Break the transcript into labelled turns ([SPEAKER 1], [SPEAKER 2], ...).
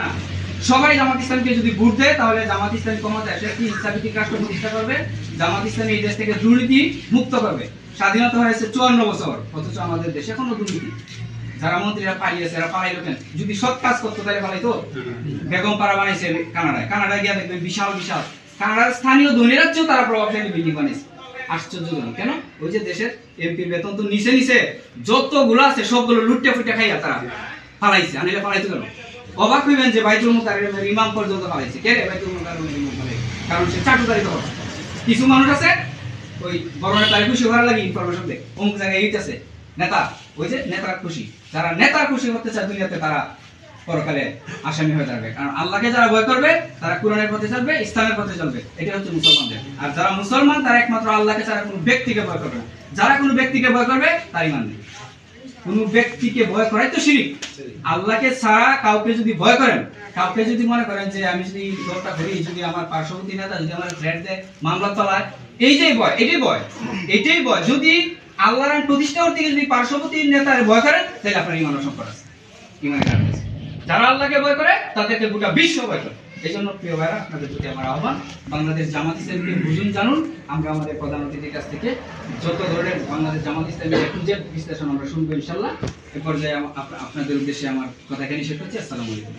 [SPEAKER 1] না, সবাই জামাত ইসলামকে যদি ভোট দেয় তাহলে জামাত ইসলামী ক্ষমতায় আসে কি ইসলামিক রাষ্ট্র প্রতিষ্ঠা করবে, জামাত ইসলামী এই দেশ থেকে দুর্নীতি মুক্ত করবে। স্বাধীনতা হয়েছে 54 বছর, অথচ আমাদের দেশে এখনো দুর্নীতি। যারা মন্ত্রীরা পালিয়েছে এরা পালাইলো কেন? যদি সৎ কাজ করতো তাহলে পালাইতো। বেগম পাড়া বানাইছে কানাডায় গিয়ে দেখবেন বিশাল বিশাল কানাডার স্থানীয় ধনীরা চেয়েও তারা প্রভাবশালী বিল্ডিং বানিয়েছে। আশ্চর্যজনক। কেন? ওই যে দেশের এমপির বেতন তো নিচে নিচে যতগুলো আছে সবগুলো লুটে ফুটে খাইয়া তারা পালাইছে। আনিলে পালাইতো কেন? অবাক হইবেন যে বাইতুল মুকাররমের ইমাম পর্যন্ত পালাইছে। কে রে বাইতুল মুকাররমের ইমাম পালাইছে? কারণ সে চাটুকারি তো করে। কিছু মানুষ আছে ওই বড় নেতার খুশি হওয়ার লাগি ইনফরমেশন দেয়, অমুক জায়গায় এইটাছে নেতা, ওই যে নেতার খুশি। যারা নেতার খুশি করতে চায় দুনিয়াতে তারা পরকালে আসামি হয়ে যাবে। কারণ আল্লাহকে যারা ভয় করবে তারা কোরআনের পথে চলবে, ইসলামের পথে চলবে। এটা হচ্ছে মুসলমানদের। আর যারা মুসলমান তারা একমাত্র আল্লাহকে ছাড়া কোনো ব্যক্তিকে ভয় করবে না। যারা কোনো ব্যক্তিকে ভয় করবে তার ঈমান নেই। কোনো ব্যক্তিকে ভয় করাই তো শিরক। আল্লাহকে ছাড়া কাউকে যদি ভয় করেন, কাউকে যদি মনে করেন যে আমি যদি দলটা করি, যদি আমার পার্শ্ববর্তী নেতা যদি আমার থ্রেট দেয়, মামলা তলায়, এই যে ভয়, এটাই ভয়। যদি আল্লাহর আইন প্রতিষ্ঠা করতে গিয়ে যদি পার্শ্ববর্তী নেতার ভয় করেন তাহলে আপনার ঈমানের সংকট আছে, ঈমানের কারণ আছে। যারা আল্লাহকে ভয় করে তাদেরকে গোটা বিশ্ব ভয় করে। এই জন্য প্রিয় ভাইরা, আপনাদের প্রতি আমার আহ্বান, বাংলাদেশ জামাত ইসলামীকে বুঝুন, জানুন। আমরা আমাদের প্রধান অতিথির কাছ থেকে যত ধরনের বাংলাদেশ জামাত ইসলামীর A to Z বিশ্লেষণ আমরা শুনবো ইনশাআল্লাহ। এ পর্যায়ে আপনাদের উদ্দেশ্যে আমার কথা এখানে শেষ করছি। আসসালামু আলাইকুম।